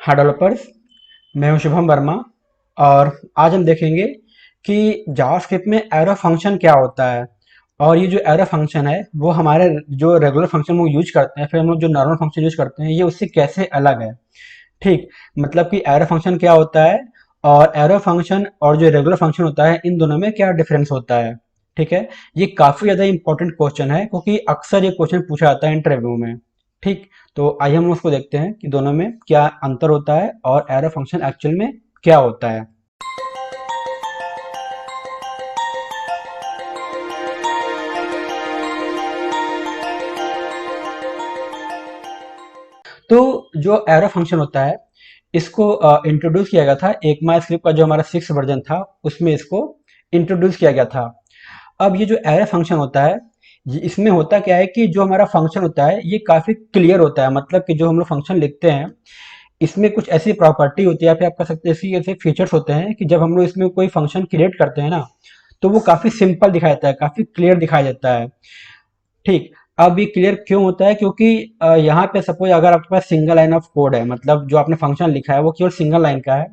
हाँ डेवलपर्स, मैं हूं शुभम वर्मा। और आज हम देखेंगे कि जावास्क्रिप्ट में एरो फंक्शन क्या होता है। और ये जो एरो फंक्शन है वो हमारे जो रेगुलर फंक्शन हम यूज करते हैं, फिर हम लोग जो नॉर्मल फंक्शन यूज करते हैं, ये उससे कैसे अलग है। ठीक, मतलब कि एरो फंक्शन क्या होता है और एरो फंक्शन और जो रेगुलर फंक्शन होता है इन दोनों में क्या डिफरेंस होता है। ठीक है, ये काफी ज्यादा इंपॉर्टेंट क्वेश्चन है क्योंकि अक्सर ये क्वेश्चन पूछा जाता है इंटरव्यू में। ठीक, तो आइए हम उसको देखते हैं कि दोनों में क्या अंतर होता है और एरो फंक्शन एक्चुअल में क्या होता है। तो जो एरो फंक्शन होता है इसको इंट्रोड्यूस किया गया था एक माई स्क्रिप्ट का जो हमारा 6 वर्जन था उसमें इसको इंट्रोड्यूस किया गया था। अब ये जो एरो फंक्शन होता है, इसमें होता क्या है कि जो हमारा फंक्शन होता है ये काफी क्लियर होता है। मतलब कि जो हम लोग फंक्शन लिखते हैं इसमें कुछ ऐसी प्रॉपर्टी होती है, या फिर आप कह सकते हैं ऐसी ऐसे फीचर्स होते हैं कि जब हम लोग इसमें कोई फंक्शन क्रिएट करते हैं ना, तो वो काफी सिंपल दिखाई देता है, काफी क्लियर दिखाई देता है। ठीक, अब ये क्लियर क्यों होता है क्योंकि यहाँ पे सपोज अगर आपके पास सिंगल लाइन ऑफ कोड है, मतलब जो आपने फंक्शन लिखा है वो केवल सिंगल लाइन का है,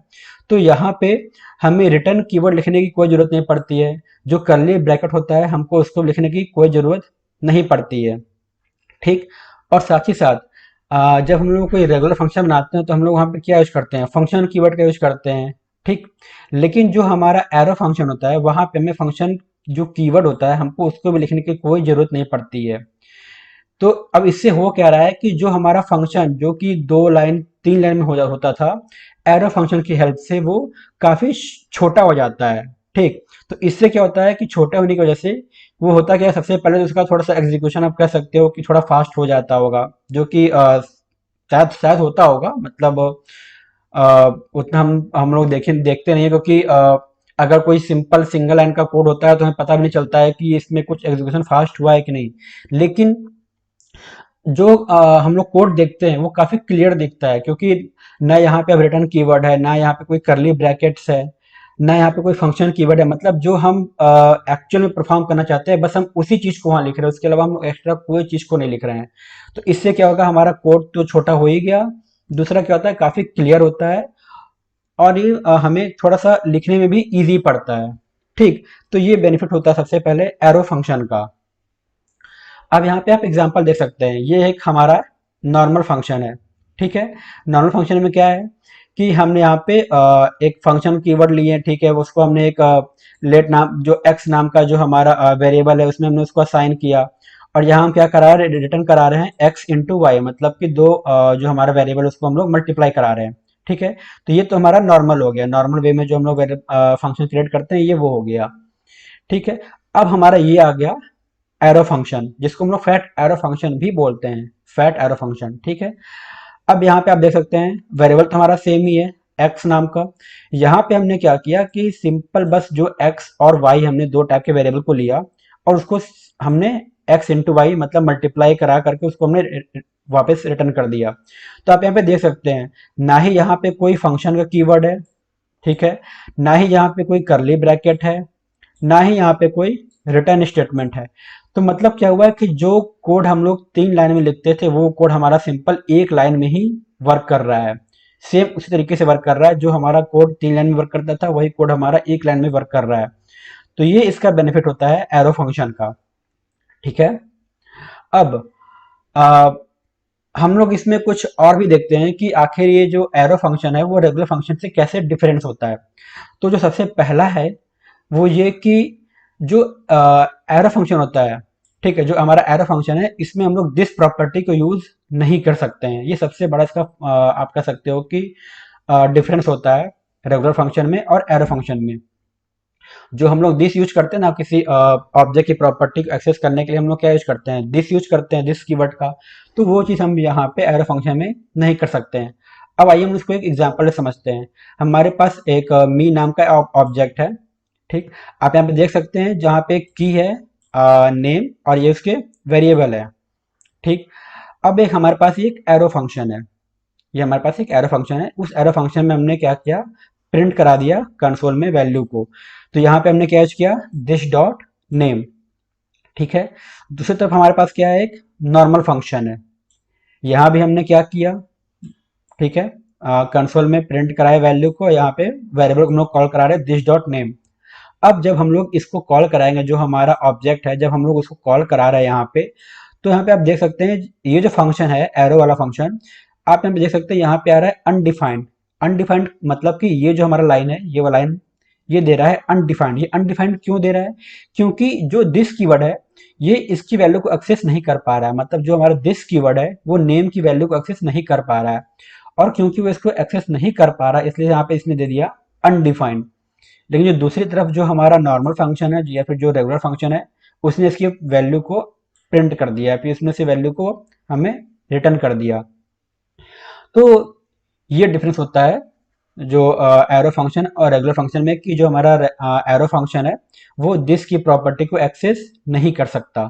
तो यहाँ पे हमें रिटर्न कीवर्ड लिखने की कोई जरूरत नहीं पड़ती है। जो कर्ली ब्रैकेट होता है हमको उसको लिखने की कोई जरूरत नहीं पड़ती है। ठीक, और साथ ही साथ जब हम लोग कोई रेगुलर फंक्शन बनाते हैं तो हम लोग वहाँ पे क्या यूज करते हैं, फंक्शन कीवर्ड का यूज करते हैं। ठीक, लेकिन जो हमारा एरो फंक्शन होता है वहाँ पे हमें फंक्शन जो कीवर्ड होता है हमको उसको भी लिखने की कोई जरूरत नहीं पड़ती है। तो अब इससे हो क्या रहा है कि जो हमारा फंक्शन जो कि 2 लाइन 3 लाइन में हो जा होता था, एरो फंक्शन की हेल्प से वो काफी छोटा हो जाता है। ठीक, तो इससे क्या होता है कि छोटे होने की वजह से वो होता क्या है, सबसे पहले तो उसका थोड़ा सा एग्जीक्यूशन आप कह सकते हो कि थोड़ा फास्ट हो जाता होगा, जो कि शायद शायद होता होगा। मतलब उतना हम लोग देखते नहीं है क्योंकि अगर कोई सिंपल सिंगल लाइन का कोड होता है तो हमें पता भी नहीं चलता है कि इसमें कुछ एग्जीक्यूशन फास्ट हुआ है कि नहीं। लेकिन जो हम लोग कोड देखते हैं वो काफी क्लियर दिखता है क्योंकि ना यहाँ पे अब रिटर्न कीवर्ड है, ना यहाँ पे कोई करली ब्रैकेट्स है, ना यहाँ पे कोई फंक्शन कीवर्ड है। मतलब जो हम एक्चुअल में परफॉर्म करना चाहते हैं बस हम उसी चीज को वहां लिख रहे हैं, उसके अलावा हम एक्स्ट्रा कोई चीज को नहीं लिख रहे हैं। तो इससे क्या होगा, हमारा कोड तो छोटा हो ही गया, दूसरा क्या होता है काफी क्लियर होता है, और ये हमें थोड़ा सा लिखने में भी इजी पड़ता है। ठीक, तो ये बेनिफिट होता है सबसे पहले एरो फंक्शन का। अब यहाँ पे आप एग्जांपल देख सकते हैं, ये एक हमारा नॉर्मल फंक्शन है। ठीक है, नॉर्मल फंक्शन में क्या है कि हमने यहाँ पे एक फंक्शन कीवर्ड लिए हैं। ठीक है, उसको हमने एक लेट नाम जो एक्स नाम का जो हमारा वेरिएबल है उसमें हमने उसको असाइन किया, और यहाँ हम क्या करा रहे हैं, रिटर्न करा रहे हैं एक्स इंटू वाई, मतलब कि दो जो हमारा वेरिएबल उसको हम लोग मल्टीप्लाई करा रहे हैं। ठीक है, तो ये तो हमारा नॉर्मल हो गया, नॉर्मल वे में जो हम लोग फंक्शन क्रिएट करते हैं ये वो हो गया। ठीक है, अब हमारा ये आ गया एरो फंक्शन, जिसको हम लोग फैट एरो फंक्शन भी बोलते हैं, फैट एरो फंक्शन। ठीक है, अब यहाँ पे आप देख सकते हैं वेरिएबल तो हमारा सेम ही है, एक्स नाम का। यहाँ पे हमने क्या किया कि सिंपल बस जो एक्स और वाई हमने दो टाइप के वेरिएबल को लिया और उसको हमने एक्स इंटू वाई मतलब मल्टीप्लाई करा करके उसको हमने वापस रिटर्न कर दिया। तो आप यहाँ पे देख सकते हैं ना ही यहाँ पे कोई फंक्शन का कीवर्ड है, ठीक है, ना ही यहाँ पे कोई करली ब्रैकेट है, ना ही यहाँ पे कोई रिटर्न स्टेटमेंट है। तो मतलब क्या हुआ है कि जो कोड हम लोग 3 लाइन में लिखते थे वो कोड हमारा सिंपल एक लाइन में ही वर्क कर रहा है। सेम उसी तरीके से वर्क कर रहा है, जो हमारा कोड 3 लाइन में वर्क करता था वही कोड हमारा एक लाइन में वर्क कर रहा है। तो ये इसका बेनिफिट होता है एरो फंक्शन का। ठीक है, अब आ, हम लोग इसमें कुछ और भी देखते हैं कि आखिर ये जो एरो फंक्शन है वो रेगुलर फंक्शन से कैसे डिफरेंस होता है। तो जो सबसे पहला है वो ये कि जो एरो फंक्शन होता है, ठीक है, जो हमारा एरो फंक्शन है इसमें हम लोग दिस प्रॉपर्टी को यूज नहीं कर सकते हैं। ये सबसे बड़ा इसका आप कह सकते हो कि डिफरेंस होता है रेगुलर फंक्शन में और एरो फंक्शन में। जो हम लोग दिस यूज करते हैं ना, किसी ऑब्जेक्ट की प्रॉपर्टी को एक्सेस करने के लिए हम लोग क्या यूज करते हैं, दिस यूज करते हैं, दिस कीवर्ड का। तो वो चीज हम यहाँ पे एरो फंक्शन में नहीं कर सकते हैं। अब आइए हम इसको एक एग्जांपल से समझते हैं। हमारे पास एक मी नाम का ऑब्जेक्ट है। ठीक, आप यहाँ पे देख सकते हैं जहाँ पे की है नेम और ये उसके वेरिएबल है। ठीक, अब एक हमारे पास एक एरो फंक्शन है, ये हमारे पास एक एरो फंक्शन है। उस एरो फंक्शन में हमने क्या किया, प्रिंट करा दिया कंसोल में वैल्यू को। तो यहाँ पे हमने क्या यूज किया, दिस डॉट नेम। ठीक है, दूसरी तरफ हमारे पास क्या है, एक नॉर्मल फंक्शन है। यहाँ भी हमने क्या किया, ठीक है, कंसोल में प्रिंट कराए वैल्यू को, यहाँ पे वेरिएबल को हम लोग कॉल करा रहे हैं दिस डॉट नेम। अब जब हम लोग इसको कॉल कराएंगे, जो हमारा ऑब्जेक्ट है, जब हम लोग उसको कॉल करा रहे हैं यहाँ पे, तो यहाँ पे आप देख सकते हैं ये जो फंक्शन है एरो वाला फंक्शन, आप यहाँ पे देख सकते हैं यहाँ पे आ रहा है अनडिफाइंड। अनडिफाइंड मतलब कि ये जो हमारा लाइन है, ये वाला लाइन, ये दे रहा है अनडिफाइंड। ये अनडिफाइंड क्यों दे रहा है? क्योंकि जो दिस कीवर्ड है, ये इसकी वैल्यू को एक्सेस नहीं कर पा रहा है। मतलब जो हमारा दिस कीवर्ड है वो नेम की वैल्यू को एक्सेस नहीं कर पा रहा है, और क्योंकि वो इसको एक्सेस नहीं कर पा रहा है, इसलिए यहाँ पे इसने दे दिया अनडिफाइंड। लेकिन जो दूसरी तरफ जो हमारा नॉर्मल फंक्शन है या फिर जो रेगुलर फंक्शन है, उसने इसकी वैल्यू को प्रिंट कर दिया, फिर इसमें से वैल्यू को हमें रिटर्न कर दिया। तो ये डिफरेंस होता है जो एरो फंक्शन और रेगुलर फंक्शन में, कि जो हमारा एरो फंक्शन है वो दिस की प्रॉपर्टी को एक्सेस नहीं कर सकता।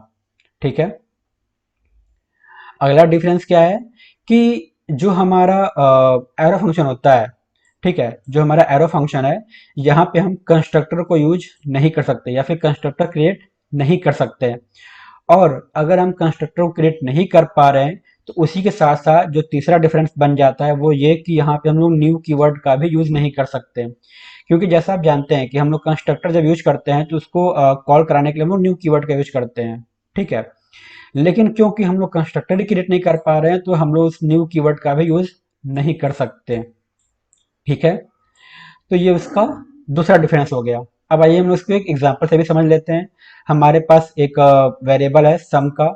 ठीक है। अगला डिफरेंस क्या है कि जो हमारा एरो फंक्शन होता है, ठीक है, जो हमारा एरो फंक्शन है, यहाँ पे हम कंस्ट्रक्टर को यूज नहीं कर सकते या फिर कंस्ट्रक्टर क्रिएट नहीं कर सकते। और अगर हम कंस्ट्रक्टर को क्रिएट नहीं कर पा रहे हैं, तो उसी के साथ साथ जो तीसरा डिफरेंस बन जाता है वो ये कि यहाँ पे हम लोग न्यू कीवर्ड का भी यूज नहीं कर सकते। क्योंकि जैसा आप जानते हैं कि हम लोग कंस्ट्रक्टर जब यूज करते हैं तो उसको कॉल कराने के लिए हम लोग न्यू कीवर्ड का यूज करते हैं। ठीक है। लेकिन क्योंकि हम लोग कंस्ट्रक्टर ही क्रिएट नहीं कर पा रहे हैं, तो हम लोग उस न्यू कीवर्ड का भी यूज नहीं कर सकते। ठीक है। तो ये उसका दूसरा डिफरेंस हो गया। अब आइए हम इसको एक एग्जांपल से भी समझ लेते हैं। हमारे पास एक वेरिएबल है सम का,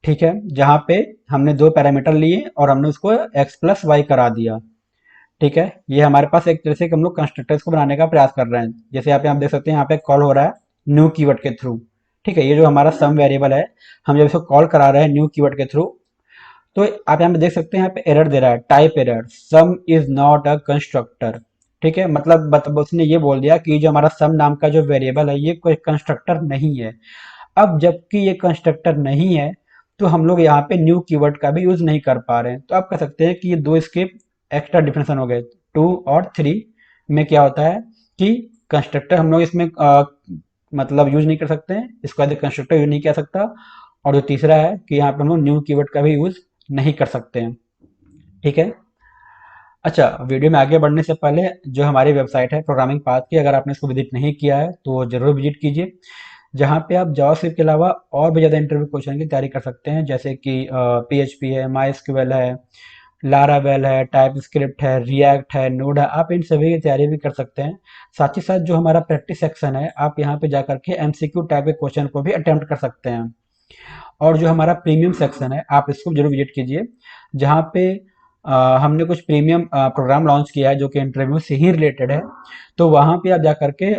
ठीक है, जहाँ पे हमने दो पैरामीटर लिए और हमने उसको x प्लस वाई करा दिया। ठीक है। ये हमारे पास एक तरह से हम लोग कंस्ट्रक्टर्स को बनाने का प्रयास कर रहे हैं। जैसे यहाँ पे आप देख सकते हैं, यहाँ पे कॉल हो रहा है न्यू कीवर्ड के थ्रू। ठीक है। ये जो हमारा सम वेरिएबल है, हम जब इसको कॉल करा रहे हैं न्यू कीवर्ड के थ्रू, तो आप यहाँ पे देख सकते हैं, यहाँ पे एरर दे रहा है, type error, some is not a constructor. ठीक है। मतलब उसने ये बोल दिया कि जो हमारा सम नाम का जो वेरिएबल है ये कोई कंस्ट्रक्टर नहीं है। अब जबकि ये कंस्ट्रक्टर नहीं है, तो हम लोग यहाँ पे न्यू कीवर्ड का भी यूज नहीं कर पा रहे हैं। तो आप कह सकते हैं कि ये दो इसके एक्स्ट्रा डिफरेंशन हो गए। 2 और 3 में क्या होता है कि कंस्ट्रक्टर हम लोग इसमें मतलब यूज नहीं कर सकते हैं, इसको आगे कंस्ट्रक्टर यूज नहीं किया सकता। और जो तीसरा है कि यहाँ पे हम लोग न्यू कीवर्ड का भी यूज नहीं कर सकते हैं। ठीक है। अच्छा, वीडियो में आगे बढ़ने से पहले जो हमारी वेबसाइट है प्रोग्रामिंग पाथ की, अगर आपने इसको विजिट नहीं किया है तो जरूर विजिट कीजिए। जहाँ पे आप जावास्क्रिप्ट के अलावा और भी ज़्यादा इंटरव्यू क्वेश्चन की तैयारी कर सकते हैं, जैसे कि PHP है, MySQL है, लारावेल है, टाइप स्क्रिप्ट है, रिएक्ट है, नोड है, आप इन सभी की तैयारी भी कर सकते हैं। साथ ही साथ जो हमारा प्रैक्टिस सेक्शन है, आप यहाँ पे जा करके MCQ टाइप के क्वेश्चन को भी अटेम्प्ट कर सकते हैं। और जो हमारा प्रीमियम सेक्शन है, आप इसको जरूर विजिट कीजिए, जहाँ पे हमने कुछ प्रीमियम प्रोग्राम लॉन्च किया है जो कि इंटरव्यू से ही रिलेटेड है। तो वहाँ पे आप जा करके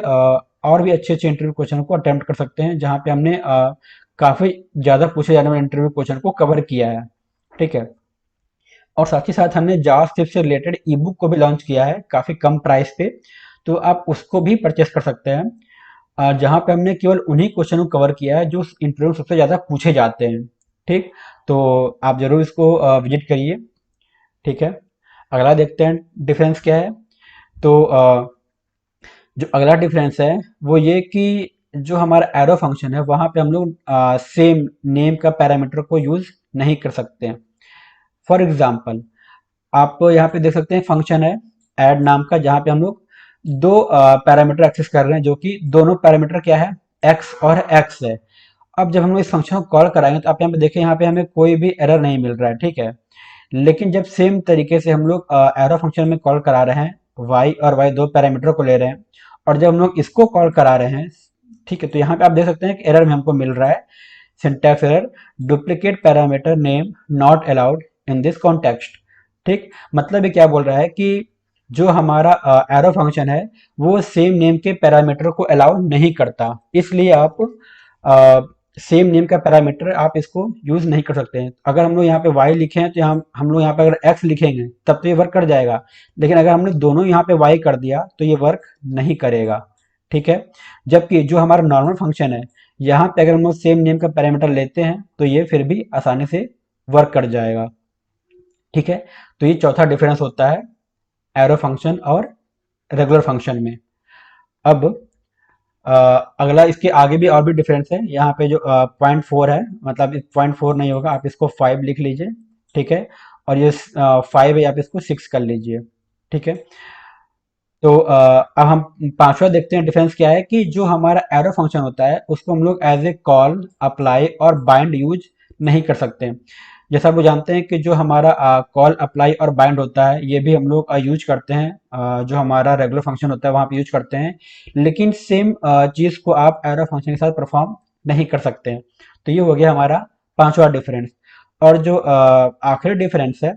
और भी अच्छे अच्छे इंटरव्यू क्वेश्चन को अटेम्प्ट कर सकते हैं, जहाँ पे हमने काफ़ी ज़्यादा पूछे जाने वाले इंटरव्यू क्वेश्चन को कवर किया है। ठीक है। और साथ ही साथ हमने जावास्क्रिप्ट से रिलेटेड ई बुक को भी लॉन्च किया है काफ़ी कम प्राइस पे, तो आप उसको भी परचेस कर सकते हैं, जहाँ पे हमने केवल उन्हीं क्वेश्चन को कवर किया है जो इंटरव्यू सबसे ज़्यादा पूछे जाते हैं। ठीक। तो आप जरूर इसको विजिट करिए। ठीक है। अगला देखते हैं डिफरेंस क्या है। तो जो अगला डिफरेंस है वो ये कि जो हमारा एरो फंक्शन है वहाँ पे हम लोग सेम नेम का पैरामीटर को यूज नहीं कर सकते हैं। फॉर एग्जाम्पल, आप यहाँ पे देख सकते हैं फंक्शन है ऐड नाम का, जहाँ पे हम लोग दो पैरामीटर एक्सेस कर रहे हैं, जो कि दोनों पैरामीटर क्या है, x और x है। अब जब हम लोग इस फंक्शन को कॉल कराएंगे तो आप यहाँ पे देखें, यहाँ पे हमें कोई भी एरर नहीं मिल रहा है। ठीक है। लेकिन जब सेम तरीके से हम लोग एरो फंक्शन में कॉल करा रहे हैं, y और y दो पैरामीटर को ले रहे हैं, और जब हम लोग इसको कॉल करा रहे हैं, ठीक है, तो यहाँ पे आप देख सकते हैं कि एरर में हमको मिल रहा है syntax error, duplicate parameter name not allowed in this context. ठीक। मतलब ये क्या बोल रहा है कि जो हमारा एरो फंक्शन है वो सेम नेम के पैरामीटर को अलाउ नहीं करता, इसलिए आप सेम नेम का पैरामीटर आप इसको यूज नहीं कर सकते हैं। अगर हम लोग यहाँ पे y लिखे हैं, तो यहाँ हम लोग यहाँ पे अगर x लिखेंगे तब तो ये वर्क कर जाएगा, लेकिन अगर हमने दोनों यहाँ पे y कर दिया तो ये वर्क नहीं करेगा। ठीक है। जबकि जो हमारा नॉर्मल फंक्शन है, यहाँ पे अगर हम लोग सेम नेम का पैरामीटर लेते हैं तो ये फिर भी आसानी से वर्क कर जाएगा। ठीक है। तो ये चौथा डिफरेंस होता है एरो फंक्शन और रेगुलर फंक्शन में। अब अ, अगला इसके आगे भी और भी डिफरेंस है। यहाँ पे जो 0.4 है, मतलब 0.4 नहीं होगा, आप इसको 5 लिख लीजिए। ठीक है। और ये 5 है, आप इसको 6 कर लीजिए। ठीक है। तो अब हम पांचवा देखते हैं डिफरेंस क्या है कि जो हमारा एरो फंक्शन होता है उसको हम लोग एज ए कॉल, अप्लाई और बाइंड यूज नहीं कर सकते। जैसा आप लोग जानते हैं कि जो हमारा कॉल, अप्लाई और बाइंड होता है ये भी हम लोग यूज करते हैं, जो हमारा रेगुलर फंक्शन होता है वहां पे यूज करते हैं, लेकिन सेम चीज को आप एरो फंक्शन के साथ परफॉर्म नहीं कर सकते हैं। तो ये हो गया हमारा पांचवा डिफरेंस। और जो आखिरी डिफरेंस है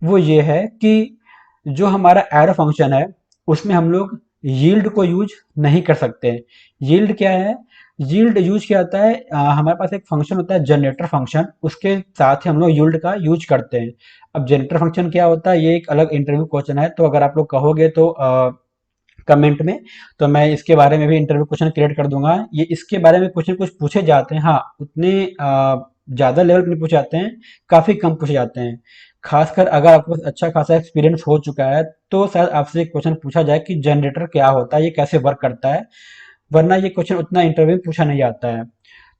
वो ये है कि जो हमारा एरो फंक्शन है उसमें हम लोग यील्ड को यूज नहीं कर सकते। यील्ड क्या है? यील्ड यूज क्या होता है, हमारे पास एक फंक्शन होता है जनरेटर फंक्शन, उसके साथ ही हम लोग यील्ड का यूज करते हैं। अब जनरेटर फंक्शन क्या होता है ये एक अलग इंटरव्यू क्वेश्चन है, तो अगर आप लोग कहोगे तो कमेंट में, तो मैं इसके बारे में भी इंटरव्यू क्वेश्चन क्रिएट कर दूंगा। ये इसके बारे में कुछ न कुछ पूछे जाते हैं, हाँ उतने ज़्यादा लेवल पे नहीं पूछे जाते हैं, काफ़ी कम पूछे जाते हैं। खासकर अगर आपको अच्छा खासा एक्सपीरियंस हो चुका है तो शायद आपसे एक क्वेश्चन पूछा जाए कि जनरेटर क्या होता है, ये कैसे वर्क करता है, वरना ये क्वेश्चन उतना इंटरव्यू में पूछा नहीं जाता है।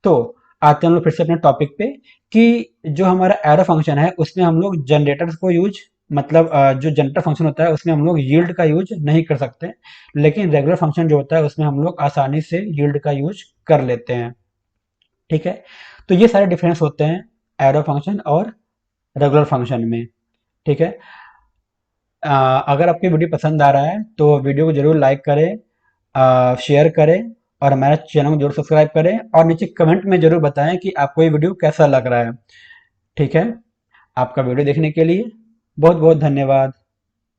तो आते हैं हम लोग फिर से अपने टॉपिक पे कि जो हमारा एरो फंक्शन है उसमें हम लोग जनरेटर्स को यूज, मतलब जो जनरेटर फंक्शन होता है उसमें हम लोग यील्ड का यूज नहीं कर सकते, लेकिन रेगुलर फंक्शन जो होता है उसमें हम लोग आसानी से यील्ड का यूज कर लेते हैं। ठीक है। तो ये सारे डिफरेंस होते हैं एरो फंक्शन और रेगुलर फंक्शन में। ठीक है। अगर आपको वीडियो पसंद आ रहा है तो वीडियो को जरूर लाइक करें, शेयर करें और हमारे चैनल को जरूर सब्सक्राइब करें, और नीचे कमेंट में जरूर बताएं कि आपको ये वीडियो कैसा लग रहा है। ठीक है। आपका वीडियो देखने के लिए बहुत बहुत धन्यवाद।